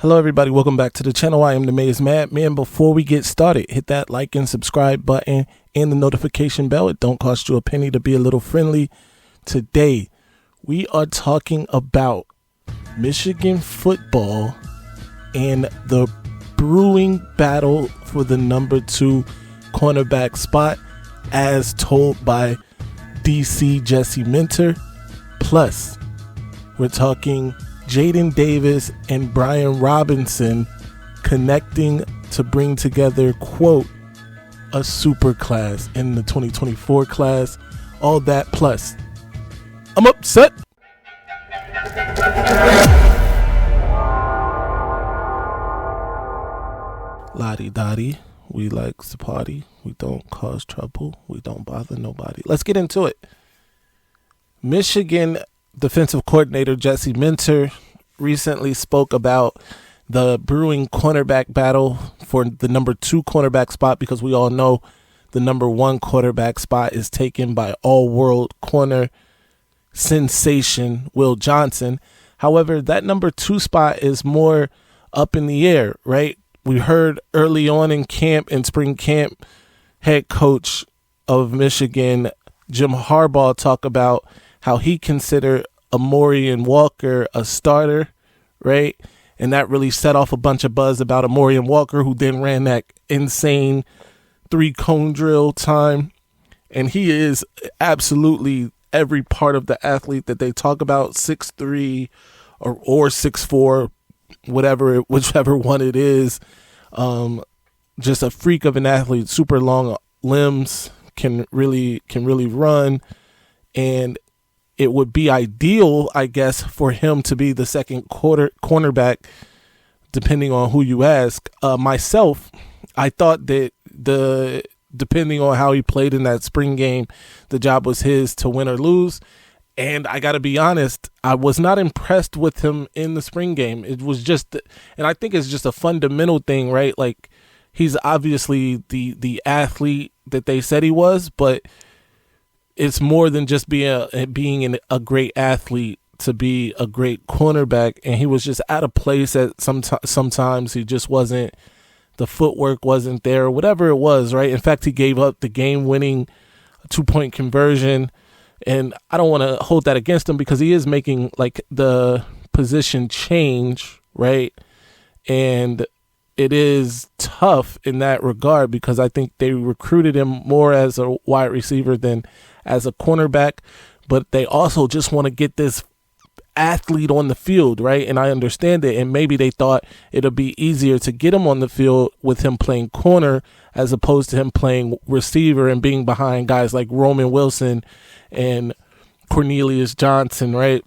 Hello everybody, welcome back to the channel. I am the Maize Mad Men. Before we get started, hit that like and subscribe button and the notification bell. It don't cost you a penny to be a little friendly. Today, we are talking about Michigan football and the brewing battle for the number 2 cornerback spot as told by DC Jesse Minter. Plus, we're talking Jadyn Davis and Brian Robinson connecting to bring together, quote, a super class in the 2024 class. All that plus, I'm upset. Lottie-dottie, we like to party. We don't cause trouble. We don't bother nobody. Let's get into it. Michigan defensive coordinator Jesse Minter recently spoke about the brewing cornerback battle for the number 2 cornerback spot, because we all know the number 1 quarterback spot is taken by all-world corner sensation Will Johnson. However, that number 2 spot is more up in the air, right? We heard early on in spring camp, head coach of Michigan, Jim Harbaugh, talk about how he considered Amorian Walker a starter, right? And that really set off a bunch of buzz about Amorian Walker, who then ran that insane 3-cone drill time. And he is absolutely every part of the athlete that they talk about, 6'3" or 6'4", whichever one it is. Just a freak of an athlete, super long limbs, can really run, and it would be ideal, I guess, for him to be the second cornerback, depending on who you ask. Myself, I thought that depending on how he played in that spring game, the job was his to win or lose. And I got to be honest, I was not impressed with him in the spring game. It was just, and I think it's just a fundamental thing, right? Like, he's obviously the athlete that they said he was, but it's more than just being a great athlete to be a great cornerback. And he was just out of place at sometimes. He just wasn't, the footwork wasn't there, whatever it was, right? In fact, he gave up the game-winning 2-point conversion. And I don't want to hold that against him, because he is making like the position change, right? And it is tough in that regard, because I think they recruited him more as a wide receiver than as a cornerback, but they also just want to get this athlete on the field, right? And I understand it. And maybe they thought it'll be easier to get him on the field with him playing corner as opposed to him playing receiver and being behind guys like Roman Wilson and Cornelius Johnson, right?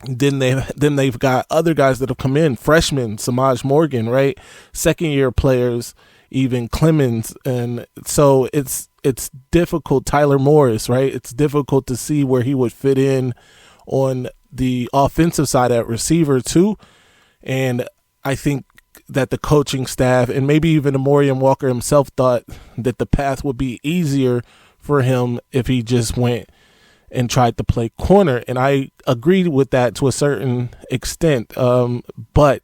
Then they've got other guys that have come in, freshmen, Samaj Morgan, right? Second-year players, even Clemens. And so it's difficult. Tyler Morris, right? It's difficult to see where he would fit in on the offensive side at receiver too. And I think that the coaching staff and maybe even Amorian Walker himself thought that the path would be easier for him if he just went and tried to play corner. And I agreed with that to a certain extent. But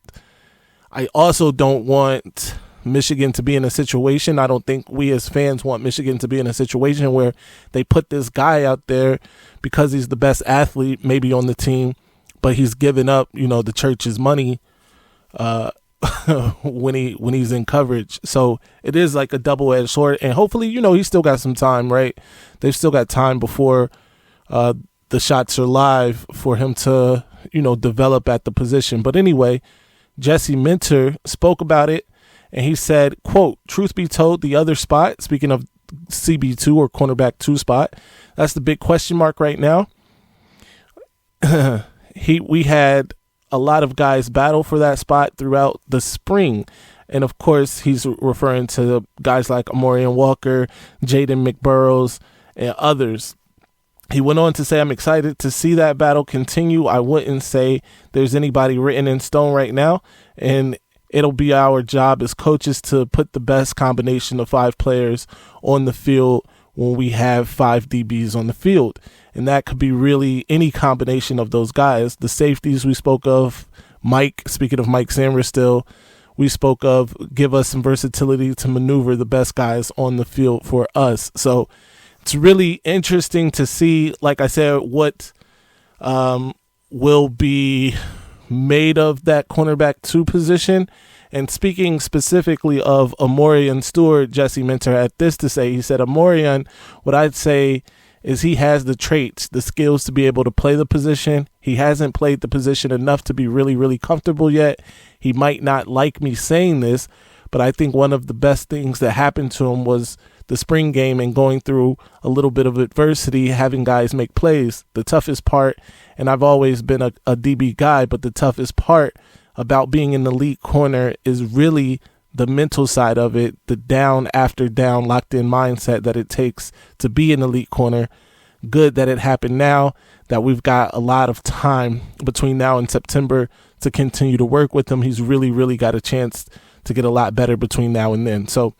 I also don't want Michigan to be in a situation, I don't think we as fans want Michigan to be in a situation where they put this guy out there because he's the best athlete maybe on the team, but he's giving up, the church's money when he's in coverage. So it is like a double-edged sword, and hopefully, he's still got some time, right? They've still got time before the shots are live for him to, develop at the position. But anyway, Jesse Minter spoke about it, and he said, quote, "Truth be told, the other spot," speaking of CB2 or cornerback 2 spot, that's the big question mark right now. We had a lot of guys battle for that spot throughout the spring. And of course, he's referring to guys like Amorian Walker, Jaden McBurrows, and others. He went on to say, "I'm excited to see that battle continue. I wouldn't say there's anybody written in stone right now, and it'll be our job as coaches to put the best combination of 5 players on the field when we have 5 DBs on the field." And that could be really any combination of those guys. The safeties we spoke of Mike, speaking of Mike Sammerstill, we spoke of give us some versatility to maneuver the best guys on the field for us. So it's really interesting to see, like I said, what will be made of that cornerback 2 position. And speaking specifically of Amorian Stewart, Jesse Minter had this to say. He said, Amorian, what I'd say is he has the traits, the skills to be able to play the position. He hasn't played the position enough to be really, really comfortable yet. He might not like me saying this, but I think one of the best things that happened to him was the spring game and going through a little bit of adversity, having guys make plays. The toughest part, and I've always been a DB guy, but the toughest part about being an elite corner is really the mental side of it, the down after down locked in mindset that it takes to be an elite corner. Good that it happened now, that we've got a lot of time between now and September to continue to work with him. He's really, really got a chance to get a lot better between now and then. So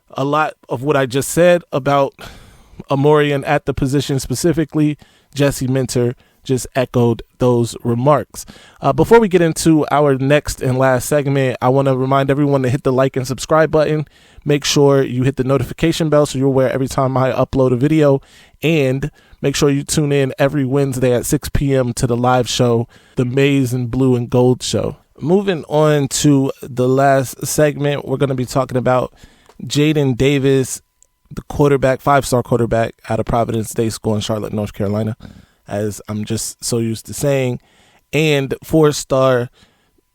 a lot of what I just said about Amorian at the position specifically, Jesse Minter just echoed those remarks. Before we get into our next and last segment, I want to remind everyone to hit the like and subscribe button. Make sure you hit the notification bell so you're aware every time I upload a video. And make sure you tune in every Wednesday at 6 p.m. to the live show, the Maize and Blue and Gold show. Moving on to the last segment, we're going to be talking about Jadyn Davis, the quarterback, 5-star quarterback out of Providence Day School in Charlotte, North Carolina, as I'm just so used to saying, and 4-star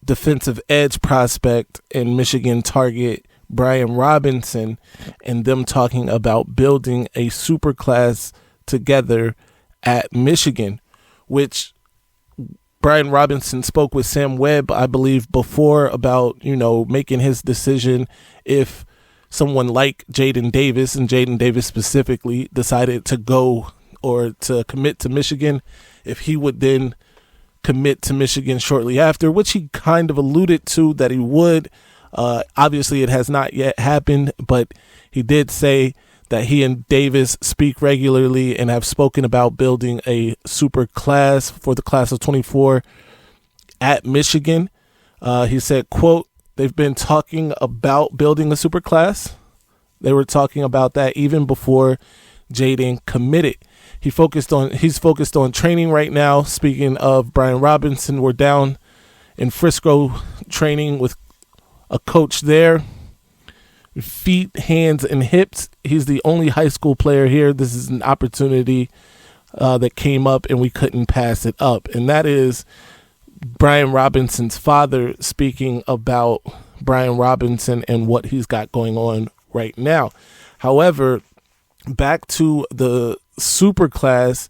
defensive edge prospect and Michigan target Brian Robinson, and them talking about building a super class together at Michigan, which Brian Robinson spoke with Sam Webb, I believe, before about, making his decision if someone like Jadyn Davis, and Jadyn Davis specifically, decided to go or to commit to Michigan, if he would then commit to Michigan shortly after, which he kind of alluded to that he would. Obviously, it has not yet happened, but he did say that he and Davis speak regularly and have spoken about building a super class for the class of 24 at Michigan. He said, quote, they've been talking about building a super class. They were talking about that even before Jadyn committed. He's focused on training right now. Speaking of Brian Robinson, we're down in Frisco training with a coach there. Feet, hands, and hips. He's the only high school player here. This is an opportunity that came up and we couldn't pass it up. And that is Brian Robinson's father speaking about Brian Robinson and what he's got going on right now. However, back to the super class,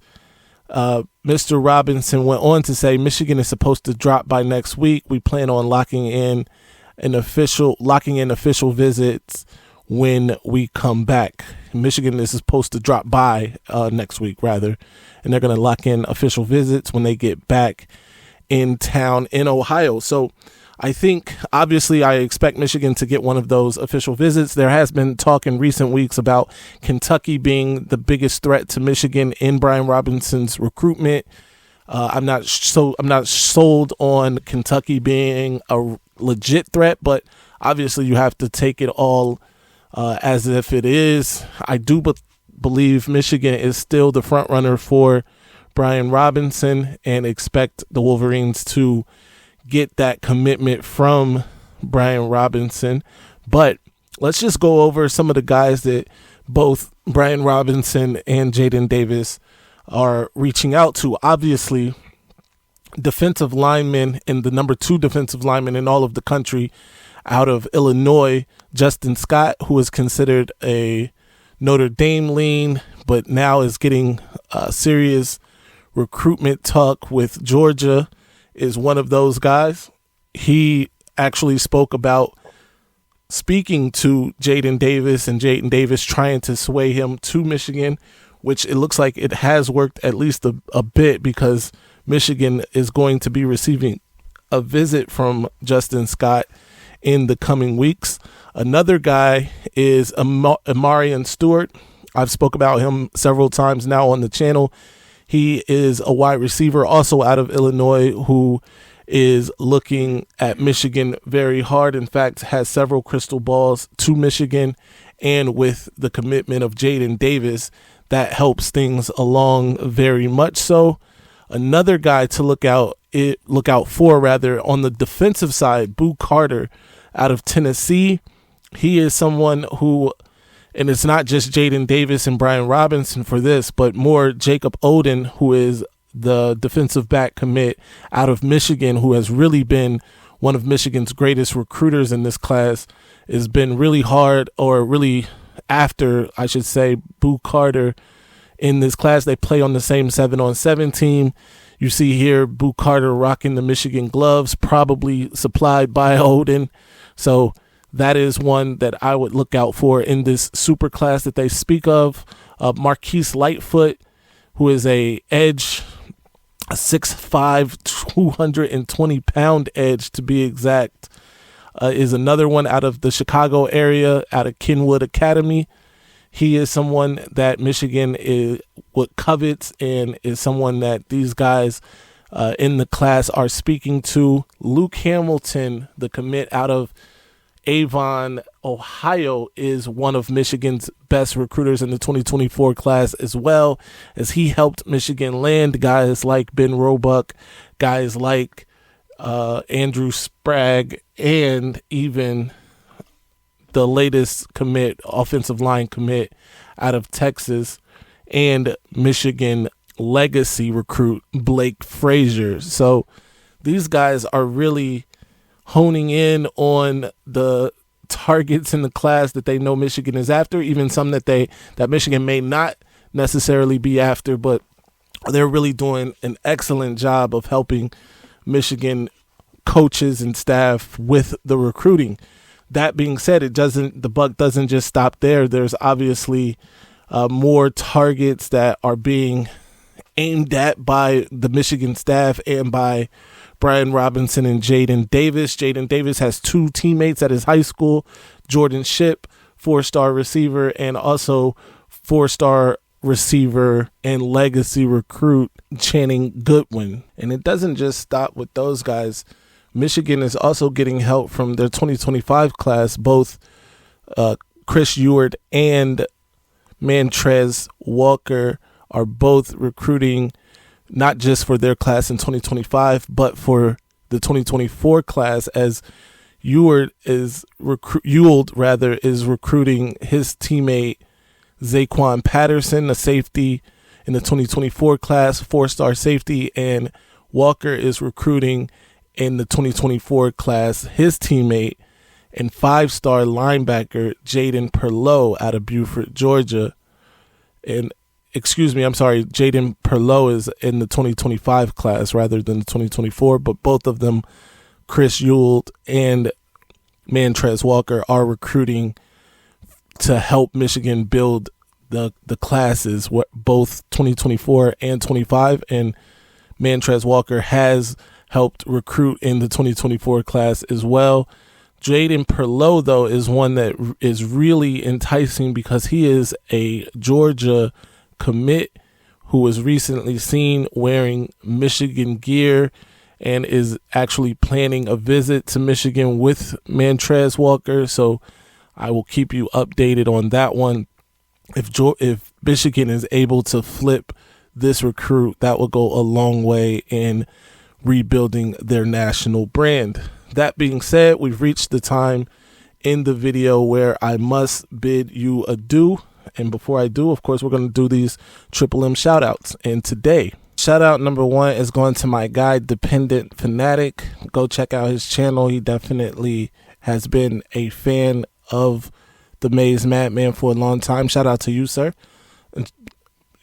Mr. Robinson went on to say Michigan is supposed to drop by next week. We plan on locking in official visits when we come back. Michigan is supposed to drop by next week, rather, and they're going to lock in official visits when they get back in town in Ohio. So I think, obviously, I expect Michigan to get one of those official visits. There has been talk in recent weeks about Kentucky being the biggest threat to Michigan in Brian Robinson's recruitment. I'm not sold on Kentucky being a legit threat, but obviously you have to take it all as if it is. I do believe Michigan is still the front runner for Brian Robinson and expect the Wolverines to get that commitment from Brian Robinson. But let's just go over some of the guys that both Brian Robinson and Jadyn Davis are reaching out to. Obviously, defensive linemen and the number 2 defensive lineman in all of the country out of Illinois, Justin Scott, who is considered a Notre Dame lean, but now is getting serious recruitment talk with Georgia, is one of those guys. He actually spoke about speaking to Jadyn Davis and Jadyn Davis trying to sway him to Michigan, which it looks like it has worked at least a bit, because Michigan is going to be receiving a visit from Justin Scott in the coming weeks. Another guy is Amorian Stewart. I've spoke about him several times now on the channel. He is a wide receiver also out of Illinois who is looking at Michigan very hard. In fact, has several crystal balls to Michigan, and with the commitment of Jadyn Davis, that helps things along very much so. Another guy to look out for on the defensive side, Boo Carter out of Tennessee. He is someone who, and it's not just Jadyn Davis and Brian Robinson for this, but more Jacob Oden, who is the defensive back commit out of Michigan, who has really been one of Michigan's greatest recruiters in this class. Has been really hard, or really after, I should say, Boo Carter in this class. They play on the same 7-on-7 team. You see here Boo Carter rocking the Michigan gloves, probably supplied by Oden. So that is one that I would look out for in this super class that they speak of. Marquise Lightfoot, who is a edge, a 6'5", 220-pound edge to be exact, is another one out of the Chicago area, out of Kenwood Academy. He is someone that Michigan covets, and is someone that these guys in the class are speaking to. Luke Hamilton, the commit out of Avon, Ohio, is one of Michigan's best recruiters in the 2024 class, as well as he helped Michigan land guys like Ben Roebuck, guys like Andrew Sprague, and even the latest commit, offensive line commit out of Texas, and Michigan legacy recruit Blake Frazier. So these guys are really honing in on the targets in the class that they know Michigan is after, even some that Michigan may not necessarily be after, but they're really doing an excellent job of helping Michigan coaches and staff with the recruiting. That being said, the buck doesn't just stop there. There's obviously more targets that are being aimed at by the Michigan staff and by Brian Robinson and Jadyn Davis. Jadyn Davis has two teammates at his high school, Jordan Shipp, 4-star receiver, and also 4-star receiver and legacy recruit Channing Goodwin. And it doesn't just stop with those guys. Michigan is also getting help from their 2025 class. Both Chris Ewart and Mantrez Walker are both recruiting, not just for their class in 2025, but for the 2024 class, as Ewald is recruiting his teammate Zaquan Patterson, a safety in the 2024 class, 4-star safety, and Walker is recruiting in the 2024 class his teammate and 5-star linebacker Jaden Perlow out of Beaufort, Georgia. And Jaden Perlow is in the 2025 class rather than the 2024, but both of them, Chris Ewald and Mantrez Walker, are recruiting to help Michigan build the classes, both 2024 and 25, and Mantrez Walker has helped recruit in the 2024 class as well. Jaden Perlow, though, is one that is really enticing because he is a Georgia commit who was recently seen wearing Michigan gear and is actually planning a visit to Michigan with Mantrez Walker. So I will keep you updated on that one. If Michigan is able to flip this recruit, that will go a long way in rebuilding their national brand. That being said, we've reached the time in the video where I must bid you adieu. And before I do, of course, we're going to do these Triple M shout outs. And today, shout out number 1 is going to my guy, Dependent Fanatic. Go check out his channel. He definitely has been a fan of the Maize Mad Men for a long time. Shout out to you, sir.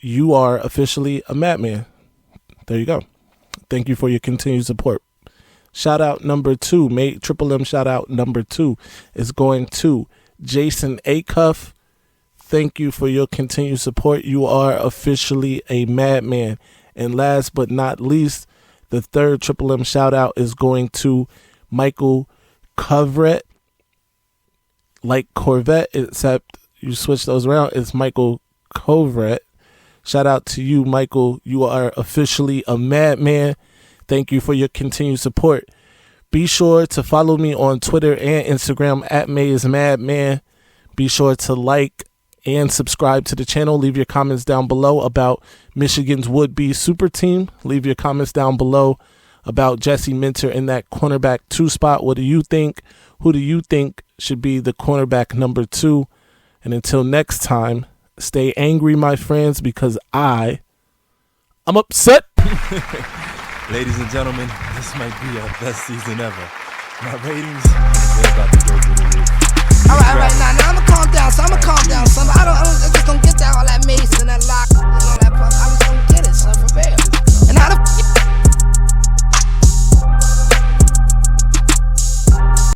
You are officially a madman. There you go. Thank you for your continued support. Shout out number 2, Triple M shout out number 2 is going to Jason Acuff. Thank you for your continued support. You are officially a madman. And last but not least, the third Triple M shout out is going to Michael Covret. Like Corvette, except you switch those around. It's Michael Covret. Shout out to you, Michael. You are officially a madman. Thank you for your continued support. Be sure to follow me on Twitter and Instagram at Maize Mad Men. Be sure to like and subscribe to the channel. Leave your comments down below about Michigan's would-be super team. Leave your comments down below about Jesse Minter in that cornerback 2 spot. What do you think? Who do you think should be the cornerback number 2? And until next time, stay angry, my friends, because I'm upset. Ladies and gentlemen, this might be our best season ever. My ratings, they're about to go through the roof. All right, now I'm gonna calm down. So